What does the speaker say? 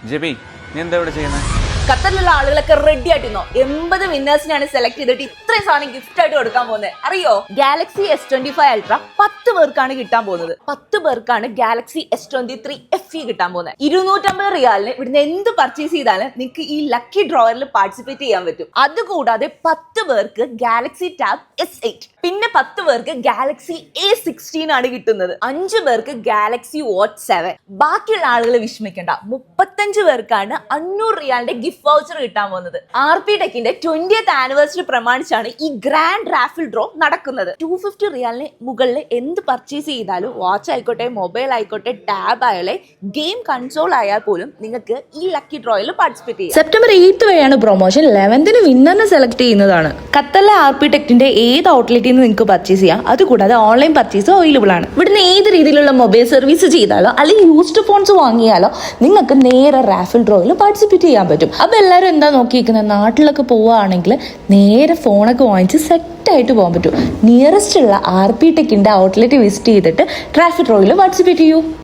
JB, നീ എന്താ ഇവിടെ ചെയ്യുന്നത്? ഖത്തറിലുള്ള ആളുകളൊക്കെ റെഡി ആയിട്ടിരുന്നോ? 80 വിന്നേഴ്സിനാണ് സെലക്ട് ചെയ്തിട്ട് ഇത്രയും സാധനം ഗിഫ്റ്റ് ആയിട്ട് കൊടുക്കാൻ പോകുന്നത്. അറിയോ? ഗാലക്സി S25 അൾട്ര 10 പേർക്കാണ് കിട്ടാൻ പോകുന്നത്. 10 പേർക്കാണ് ഗാലക്സി S23 FE കിട്ടാൻ പോകുന്നത്. 250 റിയാലിന് ഇവിടുന്ന് എന്ത് പർച്ചേസ് ചെയ്താലും നിങ്ങൾക്ക് ഈ ലക്കി ഡ്രോയറിൽ പാർട്ടിസിപ്പേറ്റ് ചെയ്യാൻ പറ്റും. അതുകൂടാതെ 10 പേർക്ക് ഗാലക്സി ടാബ് S8, പിന്നെ 10 പേർക്ക് ഗാലക്സി A16 ആണ് കിട്ടുന്നത്. 5 പേർക്ക് ഗാലക്സി വാച്ച് 7. ബാക്കിയുള്ള ആളുകൾ വിഷമിക്കണ്ട, 35 പേർക്കാണ് 500 റിയാലിന്റെ ഗിഫ്റ്റ് വൗച്ചർ കിട്ടാൻ പോകുന്നത്. RP ടെക്കിന്റെ 20th ആനിവേഴ്സറി പ്രമാണിച്ചാണ് ഈ ഗ്രാൻഡ് റാഫിൽ ഡ്രോ നടക്കുന്നത്. 250 റിയാലിന് മുകളിൽ എന്ത് പർച്ചേസ് ചെയ്താലും, വാച്ച് ആയിക്കോട്ടെ, മൊബൈൽ ആയിക്കോട്ടെ, ടാബ് ആയാലേ, ഗെയിം കൺസോൾ ആയാൽ പോലും നിങ്ങൾക്ക് ഈ ലക്കി ഡ്രോയിൽ പാർട്ടിസിപ്പേറ്റ് ചെയ്യാം. സെപ്റ്റംബർ 8 വരെയാണ് പ്രൊമോഷൻ. 11th വിന്നറിനെ സെലക്ട് ചെയ്യുന്നതാണ്. ഖത്തറിലെ RP ടെക്കിന്റെ ഏത് ഔട്ട്ലെറ്റിൽ നിന്ന് നിങ്ങൾക്ക് പർച്ചേസ് ചെയ്യാം. അതുകൂടാതെ ഓൺലൈൻ പർച്ചേസ് അവൈലബിൾ ആണ്. ഇവിടുന്ന് ഏത് രീതിയിലുള്ള മൊബൈൽ സർവീസ് ചെയ്താലോ അല്ലെങ്കിൽ യൂസ്ഡ് ഫോൺസ് വാങ്ങിയാലോ നിങ്ങൾക്ക് നേരെ റാഫിൽ ഡ്രോയിൽ പാർട്ടിസിപ്പേറ്റ് ചെയ്യാൻ പറ്റും. അപ്പൊ എല്ലാവരും എന്താ നോക്കിയിരിക്കുന്നത്? നാട്ടിലൊക്കെ പോവുകയാണെങ്കിൽ നേരെ ഫോണൊക്കെ വാങ്ങിച്ച് സെറ്റായിട്ട് പോകാൻ പറ്റും. നിയറസ്റ്റ് ഉള്ള RP ടെക്കിന്റെ ഔട്ട്ലെറ്റ് വിസിറ്റ് ചെയ്തിട്ട് റാഫിൽ ഡ്രോയിൽ പാർട്ടിസിപ്പേറ്റ് ചെയ്യൂ.